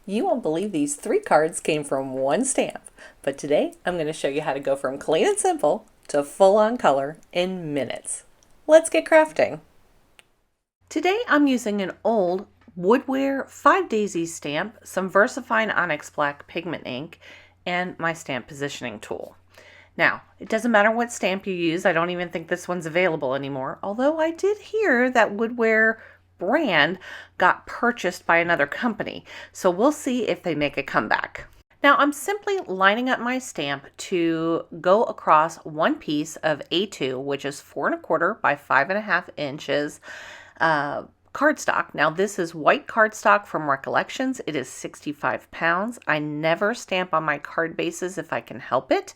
You won't believe these 3 cards came from one stamp, but today I'm going to show you how to go from clean and simple to full-on color in minutes. Let's get crafting. Today I'm using an old Woodware 5 Daisies stamp, some VersaFine Onyx Black pigment ink, and my stamp positioning tool. Now, it doesn't matter what stamp you use. I don't even think this one's available anymore, although I did hear that Woodware brand got purchased by another company, so we'll see if they make a comeback. Now I'm simply lining up my stamp to go across one piece of A2, which is 4 1/4 by 5.5 inches cardstock. Now this is white cardstock from Recollections. It is 65 pounds. I never stamp on my card bases if I can help it.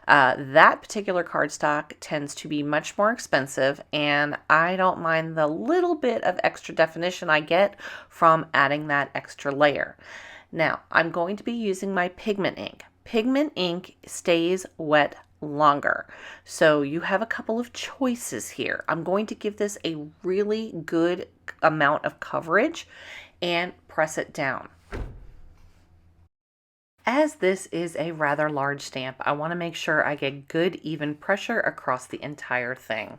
That particular cardstock tends to be much more expensive, and I don't mind the little bit of extra definition I get from adding that extra layer. Now I'm going to be using my pigment ink. Pigment ink stays wet longer. So you have a couple of choices here. I'm going to give this a really good amount of coverage and press it down. As this is a rather large stamp, I want to make sure I get good even pressure across the entire thing.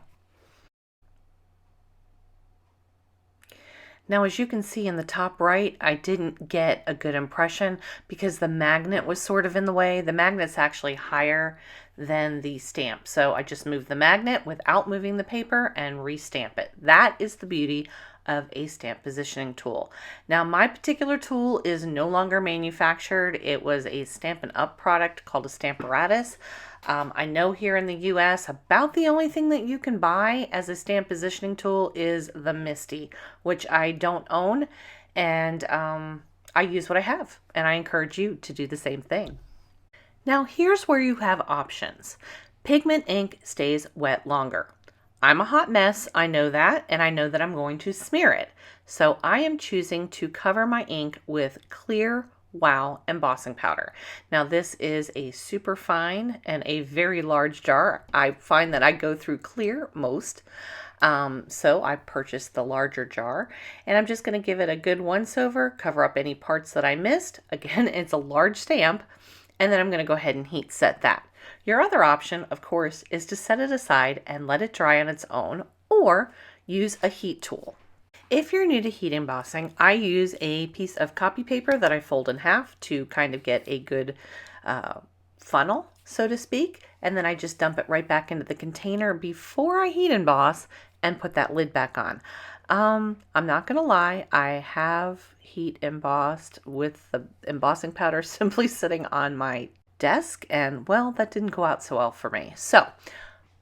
Now, as you can see in the top right, I didn't get a good impression because the magnet was sort of in the way. The magnet's actually higher than the stamp. So I just moved the magnet without moving the paper and restamp it. That is the beauty of a stamp positioning tool. Now, my particular tool is no longer manufactured. It was a Stampin' Up product called a Stamparatus. I know here in the US, about the only thing that you can buy as a stamp positioning tool is the Misty, which I don't own, and I use what I have, and I encourage you to do the same thing. Now here's where you have options. Pigment ink stays wet longer. I'm a hot mess, I know that, and I know that I'm going to smear it. So I am choosing to cover my ink with clear Wow embossing powder. Now this is a super fine and a very large jar. I find that I go through clear most. So I purchased the larger jar, and I'm just going to give it a good once over, cover up any parts that I missed. Again, it's a large stamp, and then I'm going to go ahead and heat set that. Your other option, of course, is to set it aside and let it dry on its own, or use a heat tool. If you're new to heat embossing, I use a piece of copy paper that I fold in half to kind of get a good funnel, so to speak, and then I just dump it right back into the container before I heat emboss and put that lid back on. I'm not gonna lie, I have heat embossed with the embossing powder simply sitting on my desk, and well, that didn't go out so well for me. So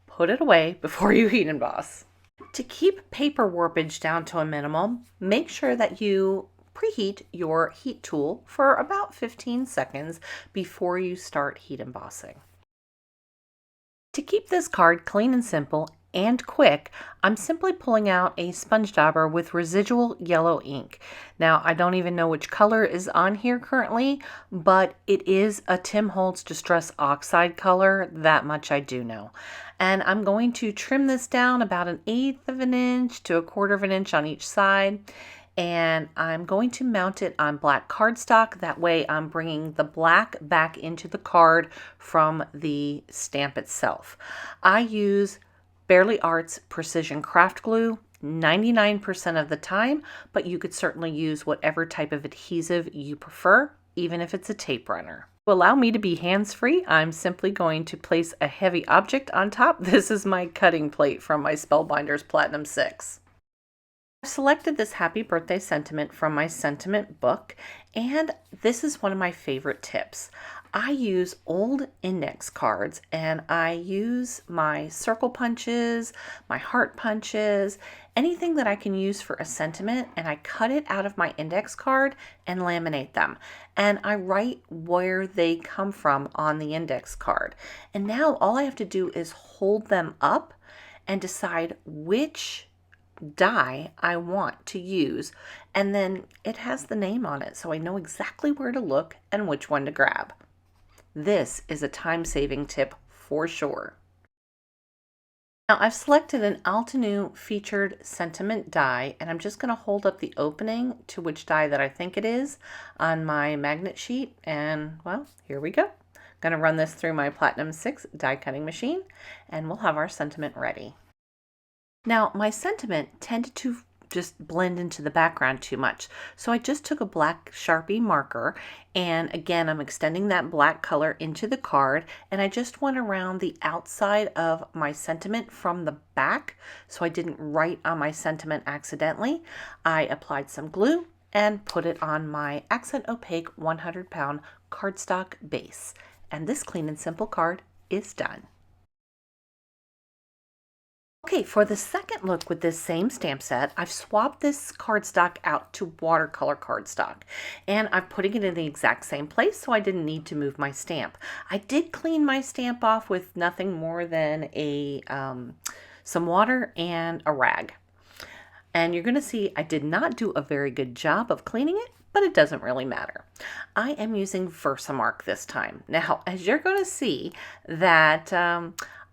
put it away before you heat emboss. To keep paper warpage down to a minimum, make sure that you preheat your heat tool for about 15 seconds before you start heat embossing. To keep this card clean and simple and quick, I'm simply pulling out a sponge dauber with residual yellow ink. Now, I don't even know which color is on here currently, but it is a Tim Holtz Distress Oxide color, that much I do know. And I'm going to trim this down about 1/8 of an inch to 1/4 of an inch on each side. And I'm going to mount it on black cardstock. That way I'm bringing the black back into the card from the stamp itself. I use Bearly Arts Precision Craft Glue 99% of the time, but you could certainly use whatever type of adhesive you prefer, even if it's a tape runner. To allow me to be hands-free, I'm simply going to place a heavy object on top. This is my cutting plate from my Spellbinders Platinum 6. I've selected this happy birthday sentiment from my sentiment book, and this is one of my favorite tips. I use old index cards, and I use my circle punches, my heart punches, anything that I can use for a sentiment, and I cut it out of my index card and laminate them. And I write where they come from on the index card. And now all I have to do is hold them up and decide which die I want to use, and then it has the name on it, so I know exactly where to look and which one to grab. This is a time-saving tip for sure. Now I've selected an Altenew featured sentiment die, and I'm just going to hold up the opening to which die that I think it is on my magnet sheet, and well, here we go. Going to run this through my Platinum 6 die cutting machine, and we'll have our sentiment ready. Now my sentiment tended to just blend into the background too much, so I just took a black Sharpie marker, and again I'm extending that black color into the card, and I just went around the outside of my sentiment from the back so I didn't write on my sentiment accidentally. I applied some glue and put it on my Accent Opaque 100-pound cardstock base, and this clean and simple card is done. Okay, for the second look with this same stamp set, I've swapped this cardstock out to watercolor cardstock, and I'm putting it in the exact same place so I didn't need to move my stamp. I did clean my stamp off with nothing more than some water and a rag. And you're going to see I did not do a very good job of cleaning it, but it doesn't really matter. I am using Versamark this time. Now, as you're going to see that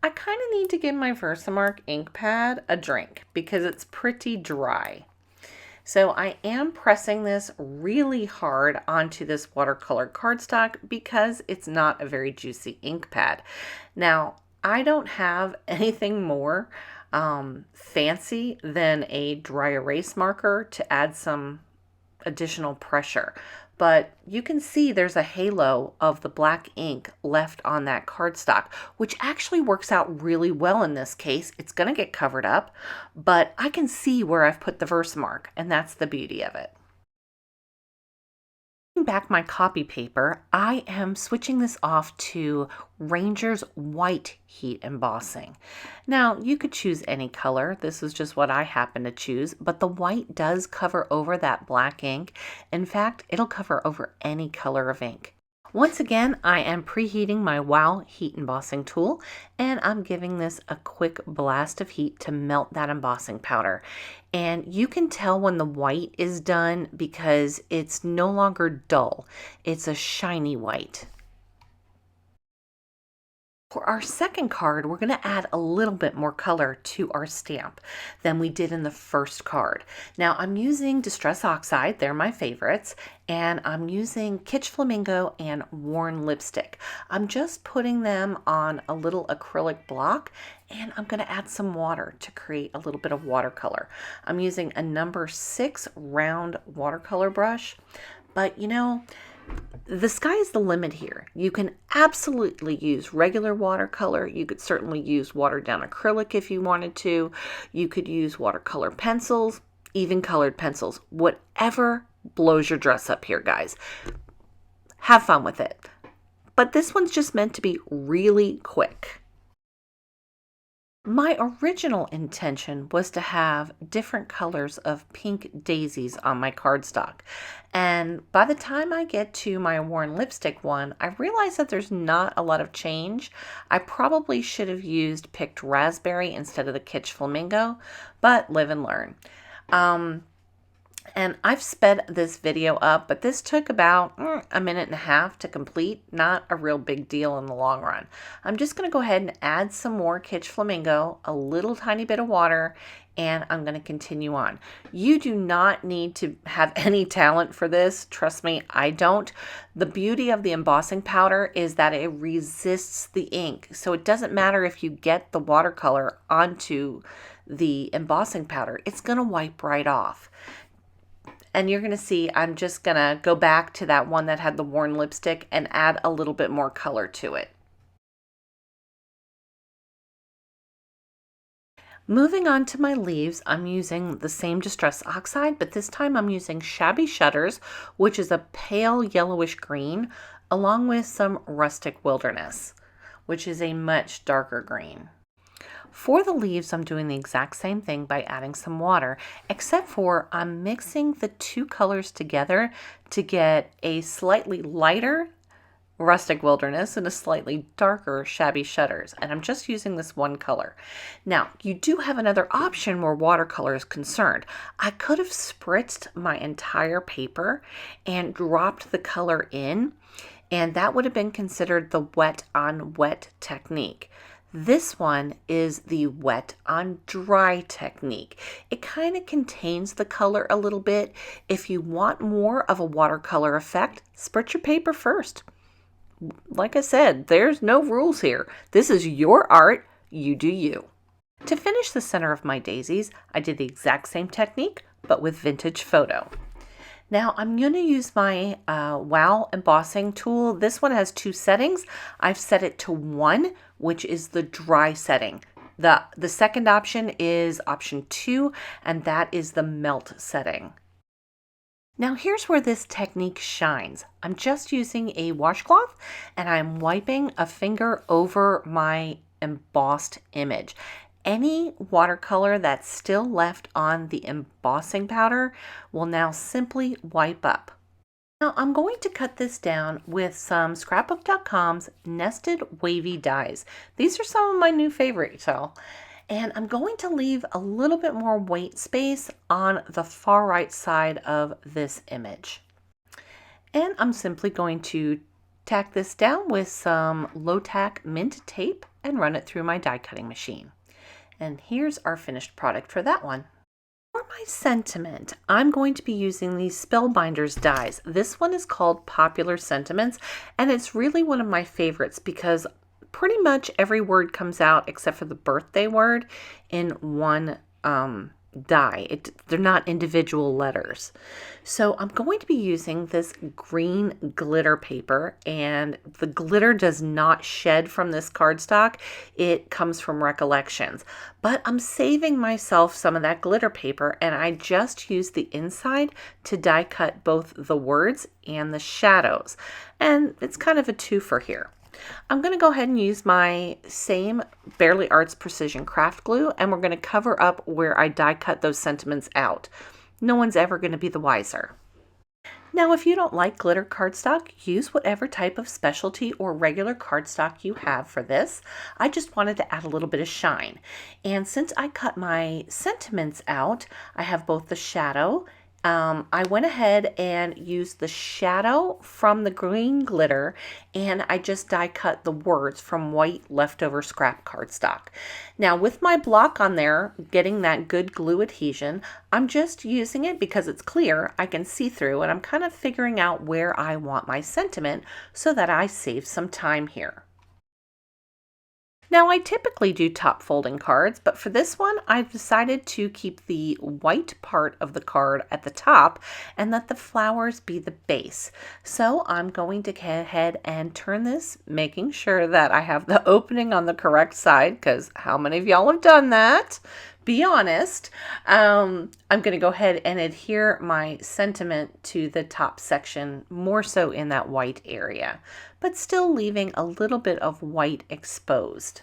I kind of need to give my Versamark ink pad a drink because it's pretty dry. So I am pressing this really hard onto this watercolor cardstock because it's not a very juicy ink pad. Now, I don't have anything more fancy than a dry erase marker to add some additional pressure, but you can see there's a halo of the black ink left on that cardstock, which actually works out really well in this case. It's going to get covered up, but I can see where I've put the Versamark, and that's the beauty of it. Back my copy paper, I am switching this off to Ranger's white heat embossing. Now you could choose any color, this is just what I happen to choose, but the white does cover over that black ink. In fact, it'll cover over any color of ink. Once again, I am preheating my WOW heat embossing tool, and I'm giving this a quick blast of heat to melt that embossing powder. And you can tell when the white is done because it's no longer dull. It's a shiny white. For our second card, we're going to add a little bit more color to our stamp than we did in the first card. Now I'm using Distress Oxide, they're my favorites, and I'm using Kitsch Flamingo and Worn Lipstick. I'm just putting them on a little acrylic block, and I'm going to add some water to create a little bit of watercolor. I'm using a number 6 round watercolor brush, but you know, the sky is the limit here. You can absolutely use regular watercolor. You could certainly use watered down acrylic if you wanted to. You could use watercolor pencils, even colored pencils, whatever blows your dress up here, guys. Have fun with it. But this one's just meant to be really quick. My original intention was to have different colors of pink daisies on my cardstock. And by the time I get to my Worn Lipstick one, I realize that there's not a lot of change. I probably should have used Picked Raspberry instead of the Kitsch Flamingo, but live and learn. And I've sped this video up, but this took about a minute and a half to complete. Not a real big deal in the long run. I'm just going to go ahead and add some more Kitsch Flamingo, a little tiny bit of water, and I'm going to continue on. You do not need to have any talent for this. Trust me, I don't. The beauty of the embossing powder is that it resists the ink. So it doesn't matter if you get the watercolor onto the embossing powder. It's going to wipe right off. And you're going to see I'm just going to go back to that one that had the Worn Lipstick and add a little bit more color to it. Moving on to my leaves, I'm using the same Distress Oxide, but this time I'm using Shabby Shutters, which is a pale yellowish green, along with some Rustic Wilderness, which is a much darker green. For the leaves, I'm doing the exact same thing by adding some water, except for I'm mixing the two colors together to get a slightly lighter Rustic Wilderness and a slightly darker Shabby Shutters, and I'm just using this one color. Now, you do have another option where watercolor is concerned. I could have spritzed my entire paper and dropped the color in, and that would have been considered the wet on wet technique. This one is the wet on dry technique. It kind of contains the color a little bit. If you want more of a watercolor effect, spritz your paper first. Like I said, there's no rules here. This is your art, you do you. To finish the center of my daisies, I did the exact same technique, but with vintage photo. Now I'm going to use my WOW embossing tool. This one has 2 settings. I've set it to 1, which is the dry setting. The second option is option 2, and that is the melt setting. Now here's where this technique shines. I'm just using a washcloth and I'm wiping a finger over my embossed image. Any watercolor that's still left on the embossing powder will now simply wipe up. Now I'm going to cut this down with some scrapbook.com's nested wavy dies. These are some of my new favorites, and I'm going to leave a little bit more white space on the far right side of this image. And I'm simply going to tack this down with some low tack mint tape and run it through my die cutting machine. And here's our finished product for that one. For my sentiment, I'm going to be using these Spellbinders dies. This one is called Popular Sentiments, and it's really one of my favorites because pretty much every word comes out except for the birthday word in one die. They're not individual letters. So I'm going to be using this green glitter paper, and the glitter does not shed from this cardstock. It comes from Recollections, but I'm saving myself some of that glitter paper, and I just use the inside to die cut both the words and the shadows, and it's kind of a twofer here. I'm going to go ahead and use my same Bearly Arts Precision Craft Glue, and we're going to cover up where I die cut those sentiments out. No one's ever going to be the wiser. Now, if you don't like glitter cardstock, use whatever type of specialty or regular cardstock you have for this. I just wanted to add a little bit of shine. And since I cut my sentiments out, I have both the shadow. I went ahead and used the shadow from the green glitter, and I just die cut the words from white leftover scrap cardstock. Now with my block on there, getting that good glue adhesion, I'm just using it because it's clear, I can see through, and I'm kind of figuring out where I want my sentiment so that I save some time here. Now I typically do top folding cards, but for this one I've decided to keep the white part of the card at the top and let the flowers be the base. So I'm going to go ahead and turn this, making sure that I have the opening on the correct side, because how many of y'all have done that? Be honest. I'm going to go ahead and adhere my sentiment to the top section, more so in that white area, but still leaving a little bit of white exposed.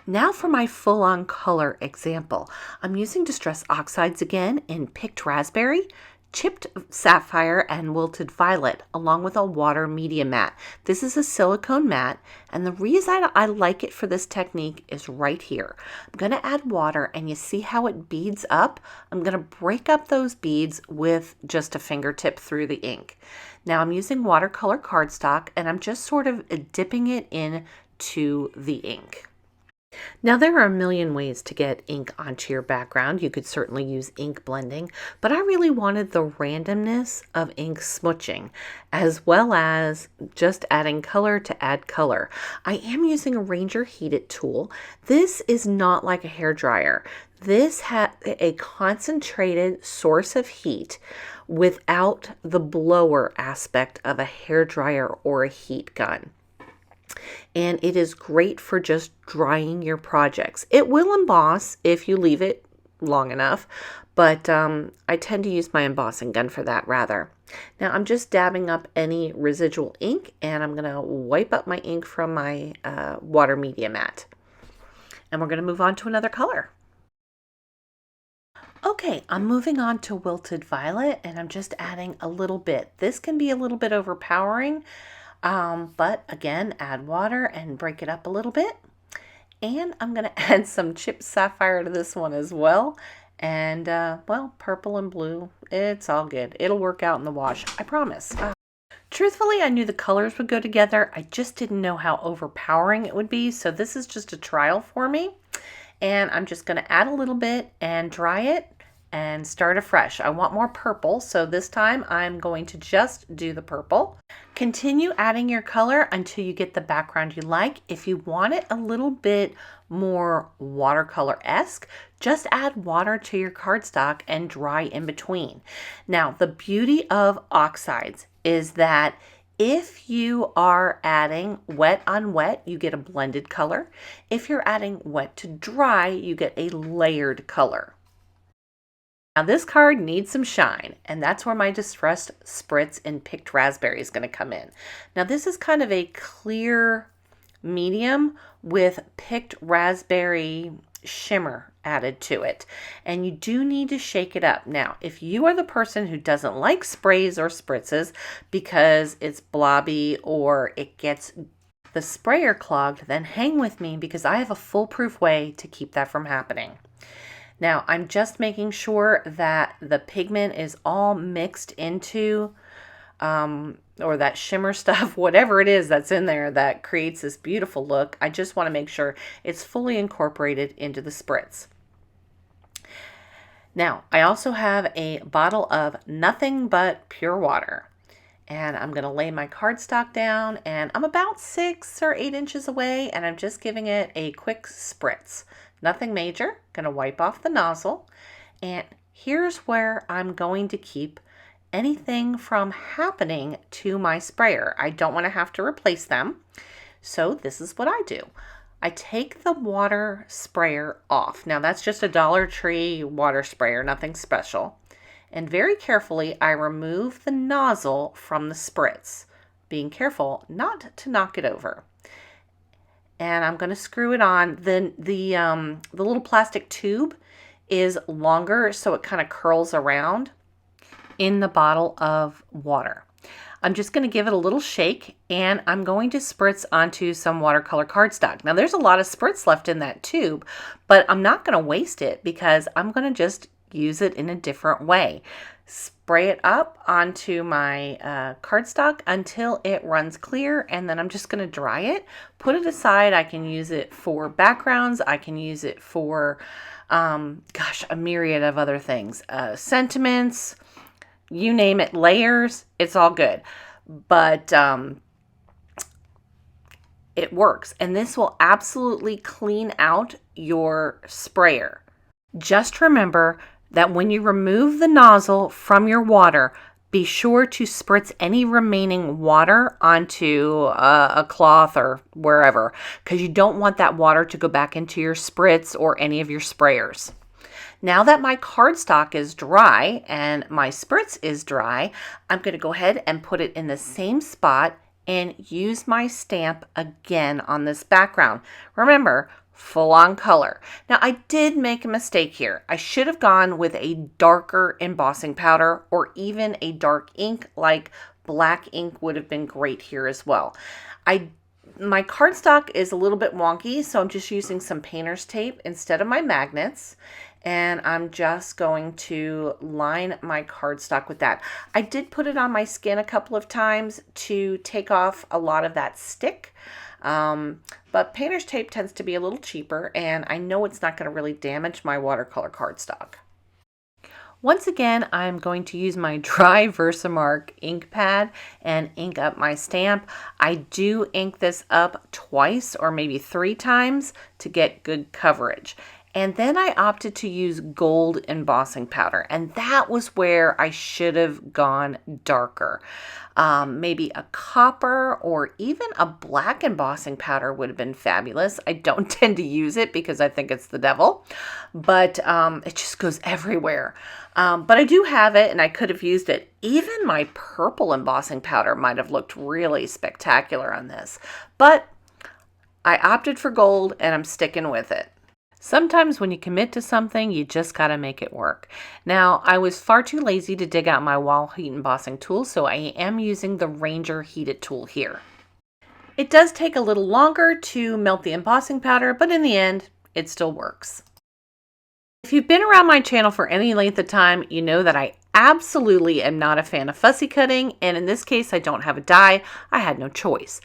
Now for my full-on color example. I'm using Distress Oxides again in Picked Raspberry, Chipped Sapphire, and Wilted Violet, along with a water media matte. This is a silicone matte, and the reason I like it for this technique is right here. I'm going to add water, and you see how it beads up? I'm going to break up those beads with just a fingertip through the ink. Now I'm using watercolor cardstock, and I'm just sort of dipping it into the ink. Now there are a million ways to get ink onto your background. You could certainly use ink blending, but I really wanted the randomness of ink smooching, as well as just adding color to add color. I am using a Ranger heated tool. This is not like a hair dryer. This has a concentrated source of heat without the blower aspect of a hair dryer or a heat gun. And it is great for just drying your projects. It will emboss if you leave it long enough, but I tend to use my embossing gun for that rather. Now I'm just dabbing up any residual ink, and I'm going to wipe up my ink from my water media mat. And we're going to move on to another color. Okay, I'm moving on to Wilted Violet, and I'm just adding a little bit. This can be a little bit overpowering. But again, add water and break it up a little bit. And I'm going to add some Chipped Sapphire to this one as well. And, well, purple and blue, it's all good. It'll work out in the wash, I promise. Truthfully, I knew the colors would go together. I just didn't know how overpowering it would be. So this is just a trial for me. And I'm just going to add a little bit and dry it and start afresh. I want more purple, so this time I'm going to just do the purple. Continue adding your color until you get the background you like. If you want it a little bit more watercolor-esque, just add water to your cardstock and dry in between. Now, the beauty of oxides is that if you are adding wet on wet, you get a blended color. If you're adding wet to dry, you get a layered color. Now this card needs some shine, and that's where my Distressed Spritz in Picked Raspberry is going to come in. Now this is kind of a clear medium with Picked Raspberry shimmer added to it, and you do need to shake it up. Now if you are the person who doesn't like sprays or spritzes because it's blobby or it gets the sprayer clogged, then hang with me because I have a foolproof way to keep that from happening. Now I'm just making sure that the pigment is all mixed into or that shimmer stuff, whatever it is that's in there that creates this beautiful look. I just want to make sure it's fully incorporated into the spritz. Now, I also have a bottle of nothing but pure water, and I'm going to lay my cardstock down, and I'm about 6 or 8 inches away, and I'm just giving it a quick spritz. Nothing major. Going to wipe off the nozzle, and here's where I'm going to keep anything from happening to my sprayer. I don't want to have to replace them, so this is what I do. I take the water sprayer off. Now that's just a Dollar Tree water sprayer, nothing special. And very carefully I remove the nozzle from the spritz, being careful not to knock it over. And I'm going to screw it on. The little plastic tube is longer, so it kind of curls around in the bottle of water. I'm just going to give it a little shake, and I'm going to spritz onto some watercolor cardstock. Now there's a lot of spritz left in that tube, but I'm not going to waste it because I'm going to just use it in a different way. Spray it up onto my cardstock until it runs clear, and then I'm just going to dry it, put it aside. I can use it for backgrounds. I can use it for, a myriad of other things, sentiments, you name it, layers, it's all good. But it works, and this will absolutely clean out your sprayer. Just remember that when you remove the nozzle from your water, be sure to spritz any remaining water onto a cloth or wherever, because you don't want that water to go back into your spritz or any of your sprayers. Now that my cardstock is dry and my spritz is dry, I'm going to go ahead and put it in the same spot and use my stamp again on this background. Remember, full on color. Now I did make a mistake here. I should have gone with a darker embossing powder or even a dark ink, like black ink would have been great here as well. My cardstock is a little bit wonky, so I'm just using some painter's tape instead of my magnets. And I'm just going to line my cardstock with that. I did put it on my skin a couple of times to take off a lot of that stick. But painter's tape tends to be a little cheaper, and I know it's not going to really damage my watercolor cardstock. Once again, I'm going to use my dry Versamark ink pad and ink up my stamp. I do ink this up twice or maybe 3 times to get good coverage. And then I opted to use gold embossing powder, and that was where I should have gone darker. Maybe a copper or even a black embossing powder would have been fabulous. I don't tend to use it because I think it's the devil, but it just goes everywhere. But I do have it, and I could have used it. Even my purple embossing powder might have looked really spectacular on this, but I opted for gold, and I'm sticking with it. Sometimes when you commit to something, you just got to make it work. Now, I was far too lazy to dig out my wall heat embossing tool, so I am using the Ranger heated tool here. It does take a little longer to melt the embossing powder, but in the end, it still works. If you've been around my channel for any length of time, you know that I absolutely am not a fan of fussy cutting, and in this case I don't have a die. I had no choice.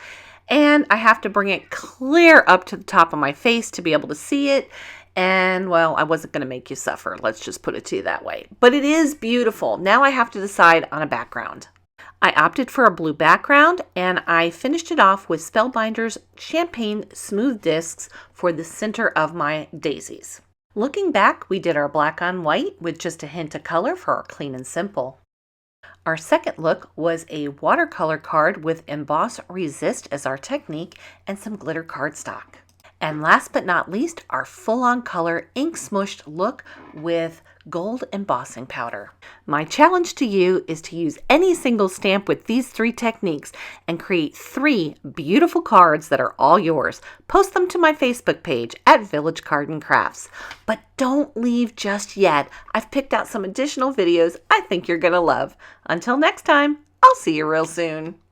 And I have to bring it clear up to the top of my face to be able to see it. And well, I wasn't going to make you suffer. Let's just put it to you that way. But it is beautiful. Now I have to decide on a background. I opted for a blue background, and I finished it off with Spellbinder's Champagne Smooth Discs for the center of my daisies. Looking back, we did our black on white with just a hint of color for our clean and simple. Our second look was a watercolor card with Emboss Resist as our technique and some glitter cardstock. And last but not least, our full-on color ink-smooshed look with gold embossing powder. My challenge to you is to use any single stamp with these 3 techniques and create 3 beautiful cards that are all yours. Post them to my Facebook page at Village Card & Crafts. But don't leave just yet. I've picked out some additional videos I think you're going to love. Until next time, I'll see you real soon.